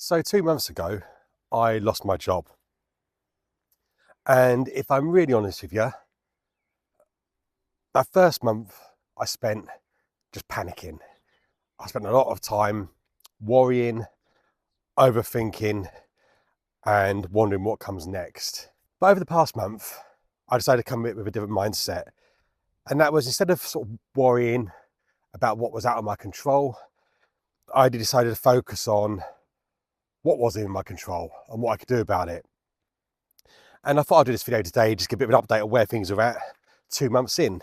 So 2 months ago, I lost my job. And if I'm really honest with you, that first month I spent just panicking. I spent a lot of time worrying, overthinking, and wondering what comes next. But over the past month, I decided to come in with a different mindset. And that was, instead of sort of worrying about what was out of my control, I decided to focus on what was in my control and what I could do about it. And I thought I'd do this video today, just give a bit of an update on where things are at 2 months in.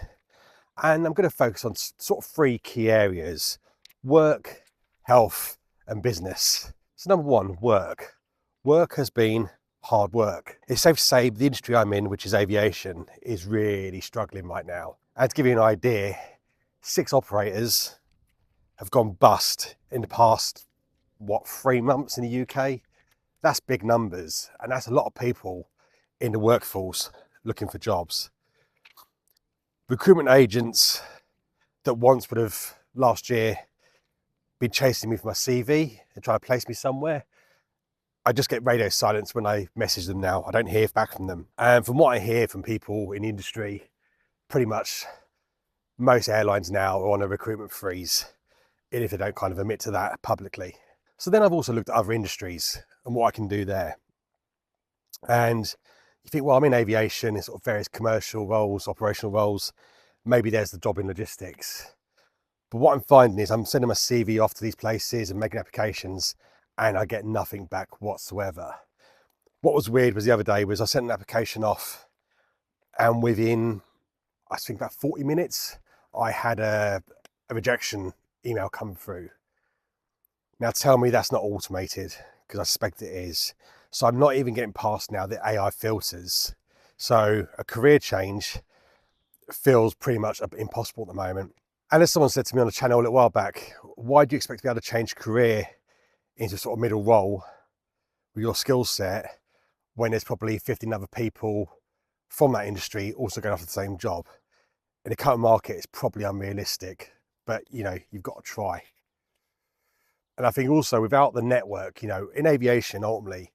And I'm going to focus on sort of three key areas: work, health, and business. So number one, work. Work has been hard work. It's safe to say the industry I'm in, which is aviation, is really struggling right now. And to give you an idea, 6 operators have gone bust in the past, 3 months in the UK? That's big numbers, and that's a lot of people in the workforce looking for jobs. Recruitment agents that once would have last year been chasing me for my CV and trying to place me somewhere, I just get radio silence when I message them now. I don't hear back from them. And from what I hear from people in the industry, pretty much most airlines now are on a recruitment freeze, even if they don't kind of admit to that publicly. So then I've also looked at other industries and what I can do there. And you think, well, I'm in aviation, in sort of various commercial roles, operational roles. Maybe there's the job in logistics. But what I'm finding is I'm sending my CV off to these places and making applications, and I get nothing back whatsoever. What was weird was the other day was I sent an application off, and within, I think about 40 minutes, I had a rejection email come through. Now tell me that's not automated, because I suspect it is. So I'm not even getting past now the AI filters. So a career change feels pretty much impossible at the moment. And as someone said to me on the channel a little while back, why do you expect to be able to change career into sort of middle role with your skill set when there's probably 15 other people from that industry also going after the same job? In the current market, it's probably unrealistic, but you've got to try. And I think also without the network, in aviation, ultimately,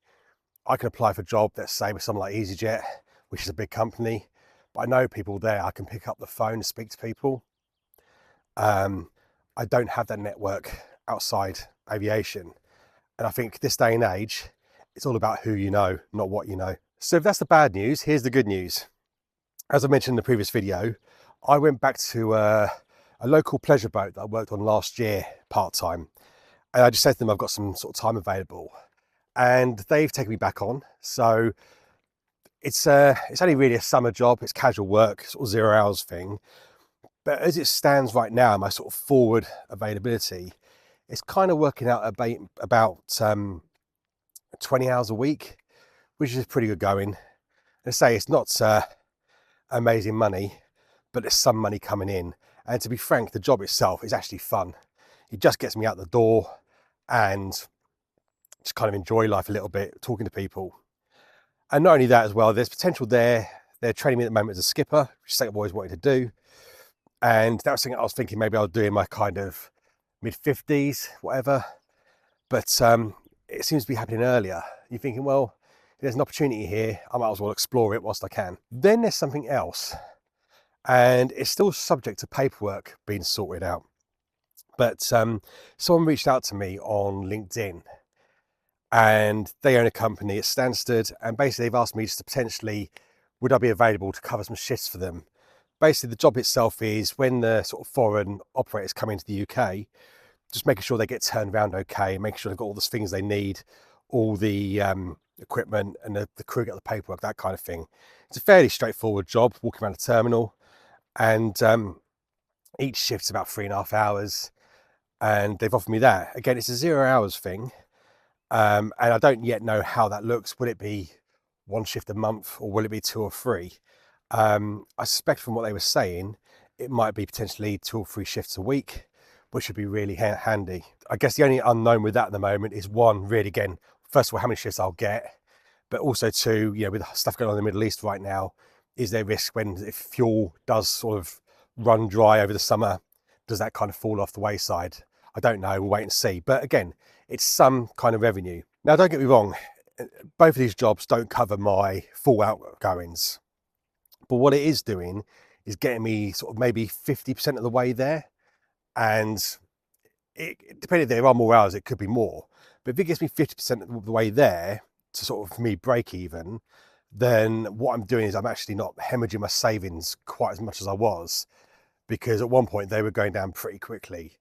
I can apply for a job, let's say with someone like EasyJet, which is a big company, but I know people there. I can pick up the phone and speak to people. I don't have that network outside aviation. And I think this day and age, it's all about who you know, not what you know. So if that's the bad news, here's the good news. As I mentioned in the previous video, I went back to a local pleasure boat that I worked on last year part-time. And I just said to them, I've got some sort of time available. And they've taken me back on. So it's only really a summer job. It's casual work, sort of 0 hours thing. But as it stands right now, my sort of forward availability, it's kind of working out about 20 hours a week, which is pretty good going. And I say it's not amazing money, but there's some money coming in. And to be frank, the job itself is actually fun. It just gets me out the door and just kind of enjoy life a little bit, talking to people. And not only that as well, there's potential there. They're training me at the moment as a skipper, which is something I've always wanted to do. And that was something I was thinking maybe I'll do in my kind of mid-50s, whatever. But it seems to be happening earlier. You're thinking, well, there's an opportunity here. I might as well explore it whilst I can. Then there's something else. And it's still subject to paperwork being sorted out. But someone reached out to me on LinkedIn, and they own a company at Stansted, and basically they've asked me just to potentially, would I be available to cover some shifts for them? Basically the job itself is when the sort of foreign operators come into the UK, just making sure they get turned around okay, making sure they've got all the things they need, all the equipment, and the crew get the paperwork, that kind of thing. It's a fairly straightforward job, walking around the terminal, and each shift's about 3.5 hours. And they've offered me that. Again, it's a 0 hours thing. And I don't yet know how that looks. Will it be 1 shift a month, or will it be 2 or 3? I suspect from what they were saying, it might be potentially 2 or 3 shifts a week, which would be really handy. I guess the only unknown with that at the moment is, one, really, again, first of all, how many shifts I'll get, but also two, with stuff going on in the Middle East right now, is there risk if fuel does sort of run dry over the summer, does that kind of fall off the wayside? I don't know, we'll wait and see. But again, it's some kind of revenue. Now, don't get me wrong, both of these jobs don't cover my full outgoings, but what it is doing is getting me sort of maybe 50% of the way there. And depending if there are more hours, it could be more. But if it gets me 50% of the way there to sort of, for me, break even, then what I'm doing is I'm actually not hemorrhaging my savings quite as much as I was, because at one point they were going down pretty quickly.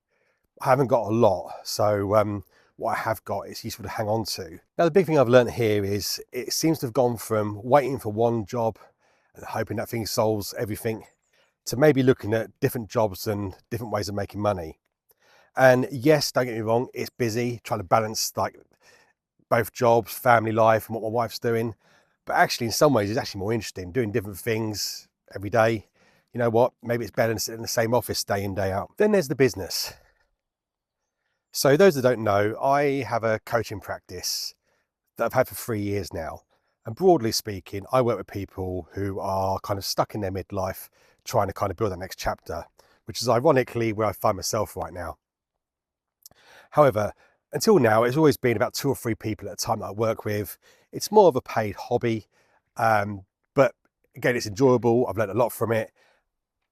I haven't got a lot, so what I have got is useful to hang on to. Now, the big thing I've learned here is it seems to have gone from waiting for one job and hoping that thing solves everything to maybe looking at different jobs and different ways of making money. And yes, don't get me wrong, it's busy trying to balance like both jobs, family life, and what my wife's doing. But actually, in some ways, it's actually more interesting doing different things every day. You know what? Maybe it's better than sitting in the same office day in, day out. Then there's the business. So those that don't know, I have a coaching practice that I've had for 3 years now. And broadly speaking, I work with people who are kind of stuck in their midlife, trying to kind of build that next chapter, which is ironically where I find myself right now. However, until now, it's always been about 2 or 3 people at a time that I work with. It's more of a paid hobby, but again, it's enjoyable. I've learned a lot from it,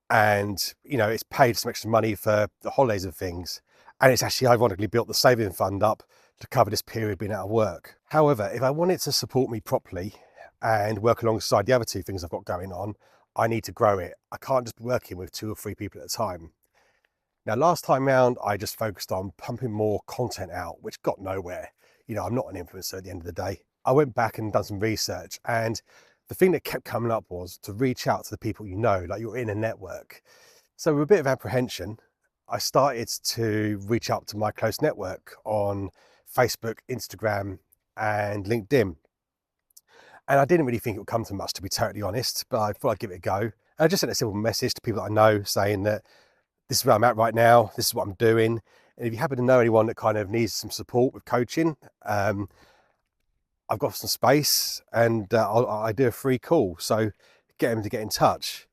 and you know, it's paid some extra money for the holidays and things, and it's actually ironically built the saving fund up to cover this period being out of work. However, if I want it to support me properly and work alongside the other 2 things I've got going on, I need to grow it. I can't just be working with 2 or 3 people at a time. Now, last time round, I just focused on pumping more content out, which got nowhere. You know, I'm not an influencer at the end of the day. I went back and done some research, and the thing that kept coming up was to reach out to the people you know, like you're in a network. So with a bit of apprehension, I started to reach out to my close network on Facebook, Instagram, and LinkedIn. And I didn't really think it would come to much, to be totally honest, but I thought I'd give it a go. And I just sent a simple message to people that I know saying that this is where I'm at right now, this is what I'm doing. And if you happen to know anyone that kind of needs some support with coaching, I've got some space, and I do a free call. So get them to get in touch.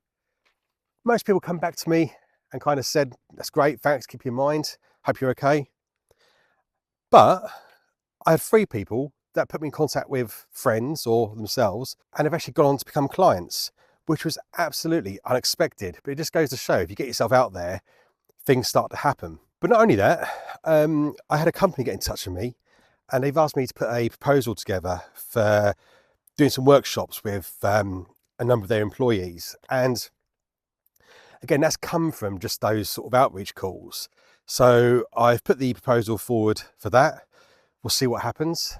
Most people come back to me and kind of said, that's great, thanks, keep you in mind, hope you're okay. But I had 3 people that put me in contact with friends or themselves and have actually gone on to become clients, which was absolutely unexpected. But it just goes to show, if you get yourself out there, things start to happen. But not only that, I had a company get in touch with me, and they've asked me to put a proposal together for doing some workshops with a number of their employees. And again, that's come from just those sort of outreach calls. So I've put the proposal forward for that. We'll see what happens.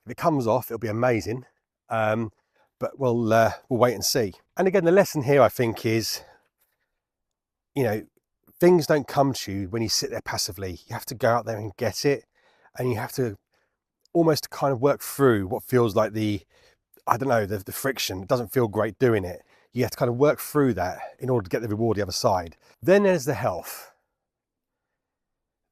If it comes off, it'll be amazing. But we'll wait and see. And again, the lesson here, I think, is, you know, things don't come to you when you sit there passively. You have to go out there and get it, and you have to almost kind of work through what feels like the friction. It doesn't feel great doing it. You have to kind of work through that in order to get the reward the other side. Then there's the health.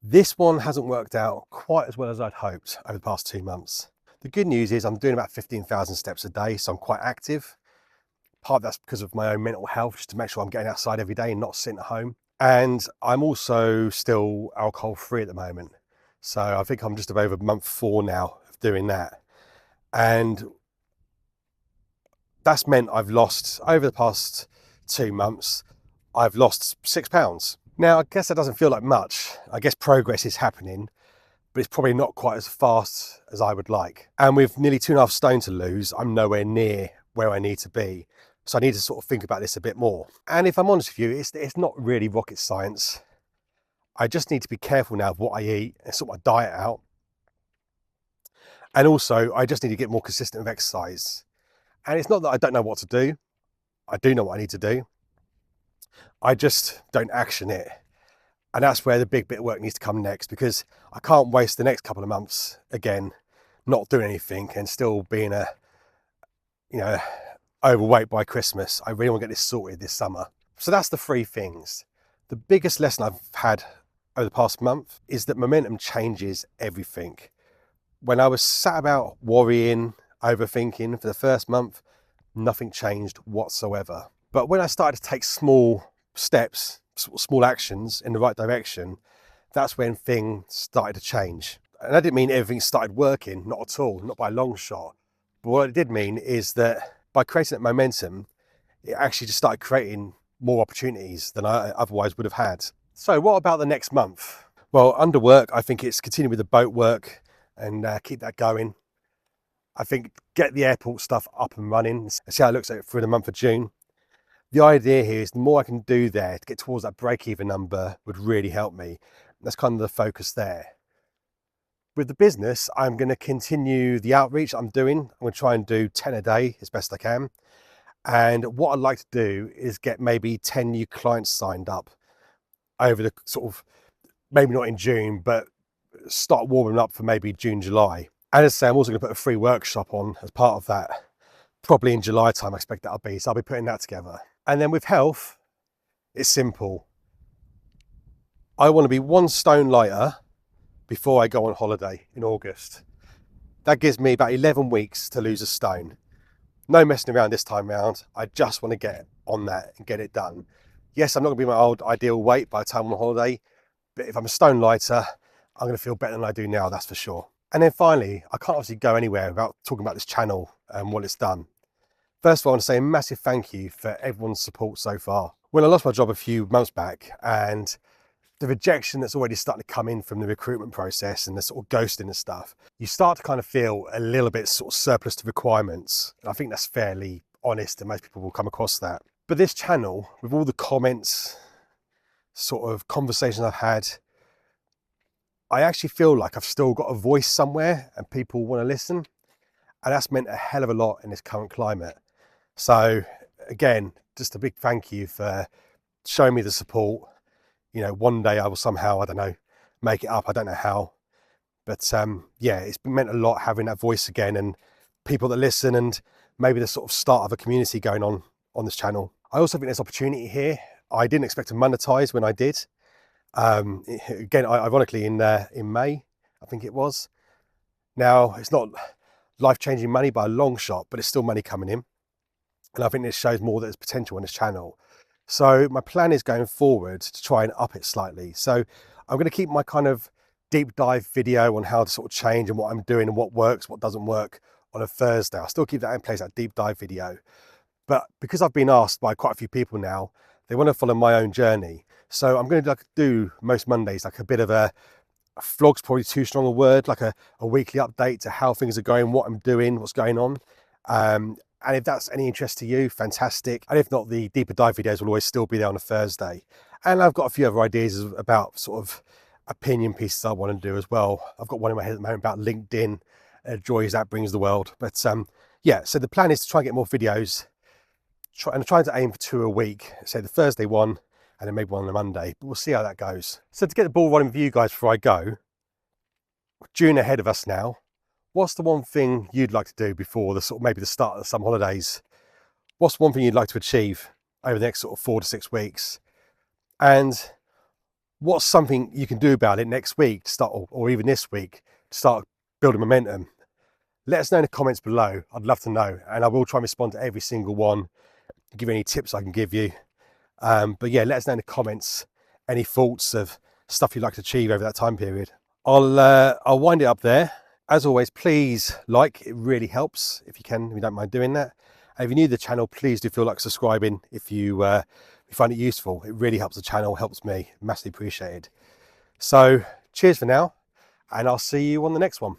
This one hasn't worked out quite as well as I'd hoped over the past 2 months. The good news is I'm doing about 15,000 steps a day, so I'm quite active. Part of that's because of my own mental health, just to make sure I'm getting outside every day and not sitting at home. And I'm also still alcohol free at the moment. So I think I'm just over month 4 now of doing that. And that's meant I've lost, over the past 2 months, I've lost £6. Now, I guess that doesn't feel like much. I guess progress is happening, but it's probably not quite as fast as I would like. And with nearly 2.5 stone to lose, I'm nowhere near where I need to be. So I need to sort of think about this a bit more. And if I'm honest with you, it's not really rocket science. I just need to be careful now of what I eat and sort my diet out. And also, I just need to get more consistent with exercise. And it's not that I don't know what to do. I do know what I need to do. I just don't action it. And that's where the big bit of work needs to come next, because I can't waste the next couple of months again not doing anything and still being overweight by Christmas. I really want to get this sorted this summer. So that's the 3 things. The biggest lesson I've had over the past month is that momentum changes everything. When I was sat about worrying, overthinking for the first month, nothing changed whatsoever. But when I started to take small steps, small actions in the right direction, that's when things started to change. And that didn't mean everything started working, not at all, not by a long shot. But what it did mean is that by creating that momentum, it actually just started creating more opportunities than I otherwise would have had. So what about the next month? Well, under work, I think it's continue with the boat work and keep that going. I think get the airport stuff up and running and see how it looks like through the month of June. The idea here is the more I can do there to get towards that break-even number would really help me. That's kind of the focus there. With the business, I'm going to continue the outreach I'm doing. I'm going to try and do 10 a day as best I can. And what I'd like to do is get maybe 10 new clients signed up over the sort of, maybe not in June, but start warming up for maybe June, July. And as I say, I'm also going to put a free workshop on as part of that. Probably in July time, I expect that'll be. So I'll be putting that together. And then with health, it's simple. I want to be 1 stone lighter before I go on holiday in August. That gives me about 11 weeks to lose a stone. No messing around this time round. I just want to get on that and get it done. Yes, I'm not going to be my old ideal weight by the time I'm on holiday, but if I'm a stone lighter, I'm going to feel better than I do now, that's for sure. And then finally, I can't obviously go anywhere without talking about this channel and what it's done. First of all, I want to say a massive thank you for everyone's support so far. When I lost my job a few months back, and the rejection that's already starting to come in from the recruitment process and the sort of ghosting and stuff, you start to kind of feel a little bit sort of surplus to requirements. And I think that's fairly honest and most people will come across that. But this channel, with all the comments, sort of conversations I've had, I actually feel like I've still got a voice somewhere and people want to listen. And that's meant a hell of a lot in this current climate. So again, just a big thank you for showing me the support. You know, one day I will somehow, I don't know, make it up. I don't know how. But yeah, it's meant a lot having that voice again and people that listen and maybe the sort of start of a community going on this channel. I also think there's opportunity here. I didn't expect to monetize when I did. Again, ironically in May, I think it was. Now, it's not life-changing money by a long shot, but it's still money coming in. And I think this shows more that there's potential on this channel. So my plan is going forward to try and up it slightly. So I'm going to keep my kind of deep dive video on how to sort of change and what I'm doing and what works, what doesn't work on a Thursday. I'll still keep that in place, that deep dive video. But because I've been asked by quite a few people now, they want to follow my own journey. So I'm going to do most Mondays like a bit of a vlog's probably too strong a word, like a weekly update to how things are going, what I'm doing, what's going on. And if that's any interest to you, fantastic. And if not, the deeper dive videos will always still be there on a Thursday. And I've got a few other ideas about sort of opinion pieces I want to do as well. I've got one in my head at the moment about LinkedIn, joys that brings the world. But yeah, so the plan is to try and get more videos. I'm trying to aim for 2 a week, say the Thursday one, and then maybe one on the Monday, but we'll see how that goes. So to get the ball rolling with you guys before I go, June ahead of us now, what's the one thing you'd like to do before the sort of maybe the start of the summer holidays? What's one thing you'd like to achieve over the next sort of 4 to 6 weeks? And what's something you can do about it next week to start, or even this week, to start building momentum? Let us know in the comments below. I'd love to know, and I will try and respond to every single one, give you any tips I can give you. But yeah, let us know in the comments any thoughts of stuff you'd like to achieve over that time period. I'll wind it up there. As always, please like, it really helps if you can, if you don't mind doing that. And if you're new to the channel, please do feel like subscribing if you find it useful. It really helps the channel, helps me, massively appreciated. So cheers for now, and I'll see you on the next one.